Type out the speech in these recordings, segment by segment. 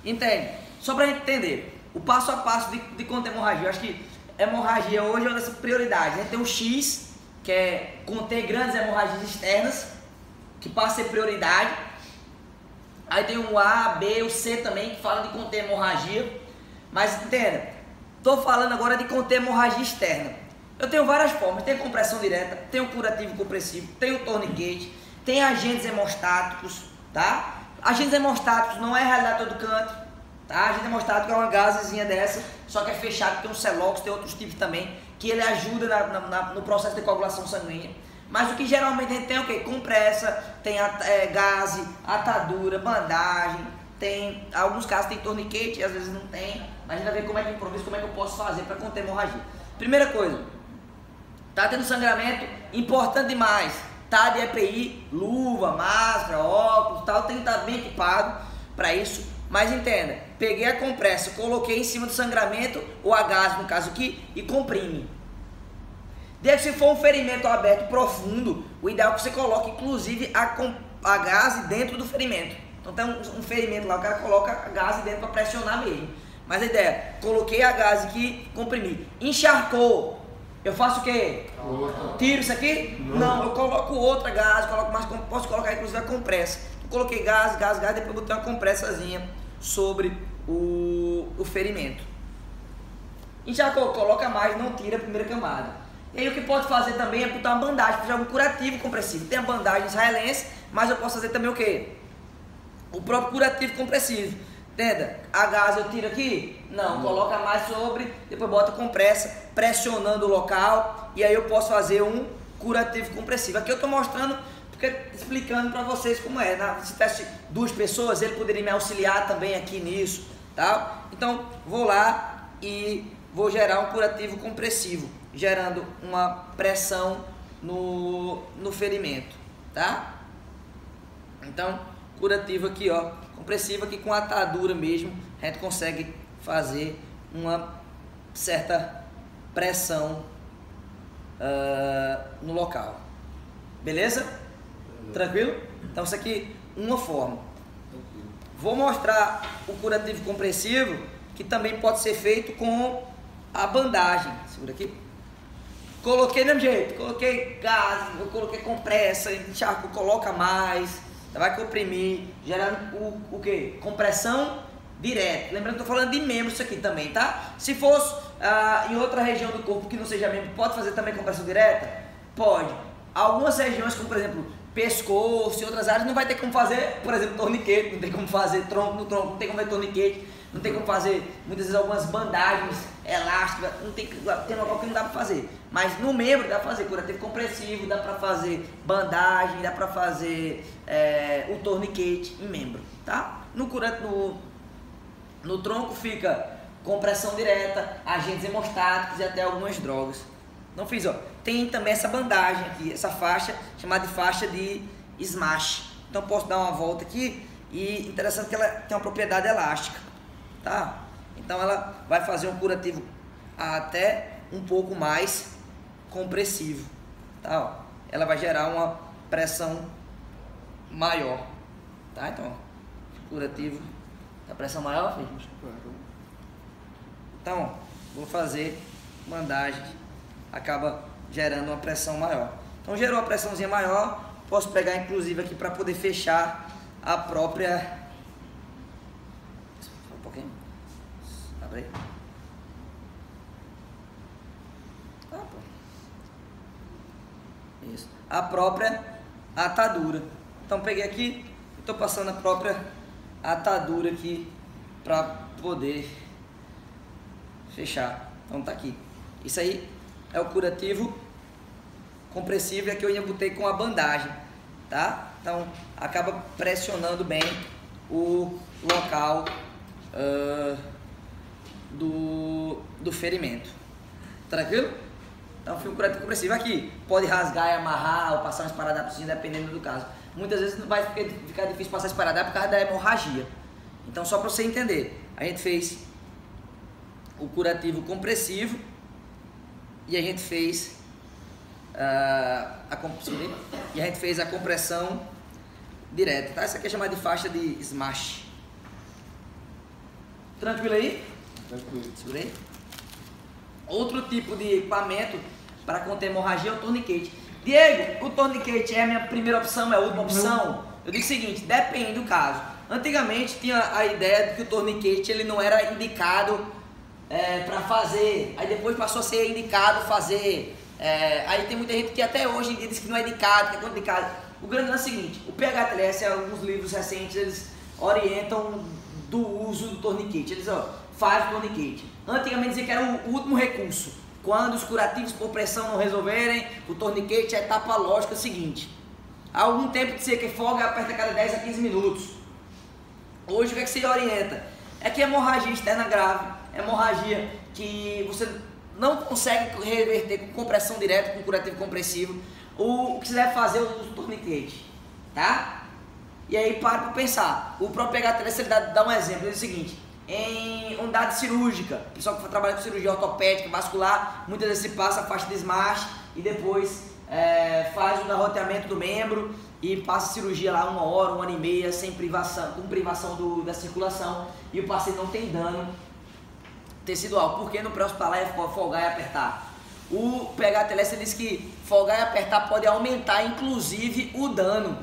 Entende? Só pra gente entender, o passo a passo de conter hemorragia. Eu acho que hemorragia hoje é uma das prioridades. A gente tem o X, que é conter grandes hemorragias externas, que passa a ser prioridade. Aí tem o A, B, o C também, que fala de conter hemorragia. Mas entenda, tô falando agora de conter hemorragia externa. Eu tenho várias formas, tem compressão direta, tem o curativo compressivo, tem o tourniquet, tem agentes hemostáticos, tá? Agentes hemostáticos não é realidade todo canto, tá? Agente hemostático é uma gazezinha dessa, só que é fechado, tem um Celox, tem outros tipos também, que ele ajuda no processo de coagulação sanguínea. Mas o que geralmente a gente tem é o quê? Compressa, tem gaze, atadura, bandagem, tem, alguns casos tem torniquete, às vezes não tem, mas a gente vai ver como é que eu improviso, como é que eu posso fazer para conter hemorragia. Primeira coisa, tá tendo sangramento, importante demais, tá de EPI, luva, máscara, óculos, tal, tem que estar bem equipado para isso. Mas entenda, peguei a compressa, coloquei em cima do sangramento, ou a gás no caso aqui, e comprime. Desde se for um ferimento aberto profundo, o ideal é que você coloque inclusive a gás dentro do ferimento. Então tem um ferimento lá, o cara coloca a gás dentro para pressionar mesmo. Mas a ideia é, coloquei a gás aqui, comprimi. Encharcou, eu faço o quê? Tiro isso aqui? Não, eu coloco outra gás, posso colocar inclusive a compressa. Eu coloquei gás, depois botei uma compressazinha sobre o ferimento. Encharcou, coloca mais, não tira a primeira camada. E aí o que pode fazer também é botar uma bandagem, fazer um curativo compressivo. Tem a bandagem israelense, mas eu posso fazer também o quê? O próprio curativo compressivo. Entenda? A gás eu tiro aqui? Não, coloca mais sobre, depois bota compressa, pressionando o local, e aí eu posso fazer um curativo compressivo. Aqui eu estou mostrando, explicando para vocês como é. Se tivesse duas pessoas, ele poderia me auxiliar também aqui nisso, tá? Então, vou lá e vou gerar um curativo compressivo, gerando uma pressão no ferimento, tá? Então, curativo aqui, ó, compressivo aqui com atadura mesmo, a gente consegue fazer uma certa pressão no local. Beleza? Tranquilo? Então isso aqui, uma forma. Vou mostrar o curativo compressivo, que também pode ser feito com a bandagem. Segura aqui. Coloquei do mesmo jeito, coloquei gás, eu coloquei compressa, encharco, coloca mais, vai comprimir, gerando o que? Compressão direta. Lembrando que eu estou falando de membro isso aqui também, tá? Se fosse em outra região do corpo que não seja membro, pode fazer também compressão direta? Pode. Algumas regiões, como por exemplo, pescoço e outras áreas, não vai ter como fazer, por exemplo, torniquete, não tem como fazer tronco no tronco, não tem como fazer torniquete, não tem como fazer, muitas vezes, algumas bandagens elásticas, tem local que não dá para fazer. Mas no membro dá para fazer curativo compressivo, dá para fazer bandagem, dá para fazer o torniquete em membro, tá? No tronco fica compressão direta, agentes hemostáticos e até algumas drogas. Não fiz, ó. Tem também essa bandagem aqui, essa faixa, chamada de faixa de Smash. Então posso dar uma volta aqui e interessante que ela tem uma propriedade elástica, tá? Então ela vai fazer um curativo até um pouco mais compressivo, tá? Ó, ela vai gerar uma pressão maior, tá? Então, curativo da pressão maior, filho. Então, vou fazer bandagem, acaba gerando uma pressão maior. Então gerou uma pressãozinha maior, posso pegar inclusive aqui para poder fechar a própria... Um pouquinho. Abre aí. Isso. A própria atadura. Então peguei aqui, estou passando a própria atadura aqui para poder fechar. Então tá aqui. Isso aí é o curativo compressivo, e aqui eu ainda botei com a bandagem, tá? Então acaba pressionando bem o local do ferimento. Tranquilo? Então fica o curativo compressivo aqui. Pode rasgar e amarrar ou passar um esparadrapozinho, dependendo do caso. Muitas vezes não vai ficar difícil passar esparadrapo por causa da hemorragia. Então só para você entender, a gente fez o curativo compressivo e a gente fez a compressão direta, tá? Essa aqui é chamada de faixa de Smash. Tranquilo aí? Tranquilo. Segura aí. Outro tipo de equipamento para conter hemorragia é o torniquete. Diego, o torniquete é a minha primeira opção, é a última opção? Eu digo o seguinte, depende do caso. Antigamente tinha a ideia de que o torniquete ele não era indicado para fazer, aí depois passou a ser indicado fazer. Aí tem muita gente que até hoje em dia diz que não é indicado, que é contraindicado. O grande é o seguinte, o PHTLS, alguns livros recentes, eles orientam do uso do torniquete. Eles faz o torniquete. Antigamente dizia que era o último recurso. Quando os curativos por pressão não resolverem, o torniquete é a etapa lógica seguinte. Há algum tempo dizia que folga aperta a cada 10 a 15 minutos. Hoje o que é que se orienta? É que hemorragia externa grave, hemorragia que você não consegue reverter com compressão direta, com curativo compressivo. O que você deve fazer é o uso do torniquete, tá? E aí para pensar. O próprio PHTLS ele dá um exemplo, ele diz o seguinte: em unidade cirúrgica, o pessoal que trabalha com cirurgia ortopédica, vascular, muitas vezes se passa a faixa de Smart e depois faz o garroteamento do membro e passa a cirurgia lá 1 hora, 1 hora e meia, sem privação, com privação da circulação, e o paciente não tem dano tecidual, porque no pré-hospitalar é folgar e apertar. O PHTLS diz que folgar e apertar pode aumentar inclusive o dano,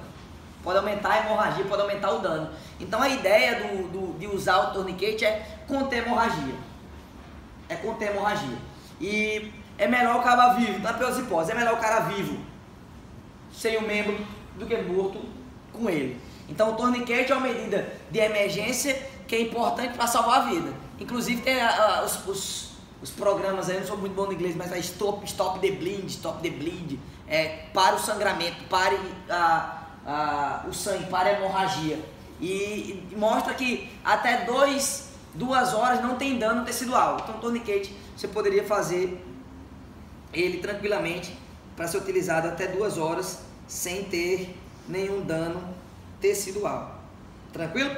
pode aumentar a hemorragia, pode aumentar o dano. Então a ideia de usar o torniquete é conter hemorragia. É conter hemorragia. E é melhor o cara vivo, na pior das hipóteses, é melhor o cara vivo sem o membro do que morto com ele. Então o torniquete é uma medida de emergência que é importante para salvar a vida. Inclusive tem os programas aí, eu não sou muito bom no inglês, mas é stop the bleed, para o sangramento, pare o sangue, para a hemorragia. E mostra que até 2 horas não tem dano tecidual. Então o torniquete você poderia fazer ele tranquilamente para ser utilizado até 2 horas sem ter nenhum dano tecidual. Tranquilo?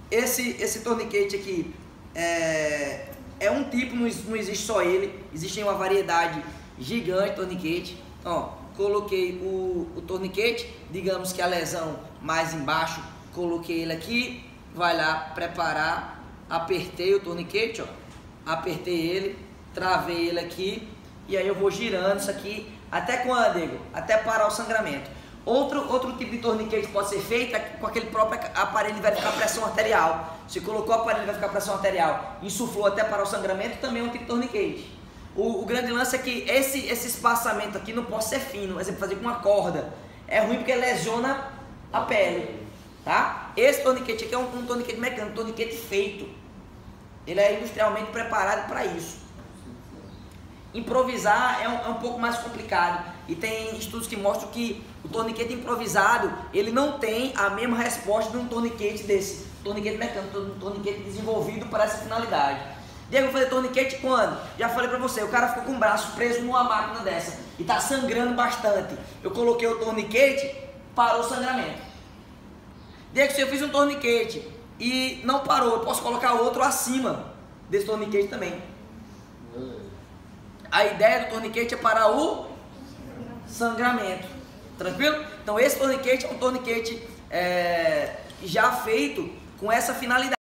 Esse torniquete aqui é um tipo, não existe só ele, existe uma variedade gigante de torniquete. Ó, coloquei o torniquete, digamos que a lesão mais embaixo, coloquei ele aqui, vai lá preparar, apertei o torniquete, ó, apertei ele, travei ele aqui e aí eu vou girando isso aqui até quando, Diego? Até parar o sangramento. Outro tipo de torniquete pode ser feito com aquele próprio aparelho de verificar a pressão arterial. Se colocou o aparelho de verificar a pressão arterial, insuflou até parar o sangramento, também é um tipo de torniquete. O grande lance é que esse espaçamento aqui não pode ser fino, por exemplo, fazer com uma corda. É ruim porque lesiona a pele, tá? Esse torniquete aqui é um torniquete mecânico, um torniquete feito. Ele é industrialmente preparado para isso. Improvisar é um pouco mais complicado e tem estudos que mostram que o torniquete improvisado ele não tem a mesma resposta de um torniquete desse, torniquete mecânico, um torniquete desenvolvido para essa finalidade. Diego, vou fazer torniquete quando? Já falei pra você, o cara ficou com o braço preso numa máquina dessa e tá sangrando bastante. Eu coloquei o torniquete, parou o sangramento. Diego, se eu fiz um torniquete e não parou, eu posso colocar outro acima desse torniquete também. A ideia do torniquete é parar o sangramento. Tranquilo? Então esse torniquete é um torniquete já feito com essa finalidade.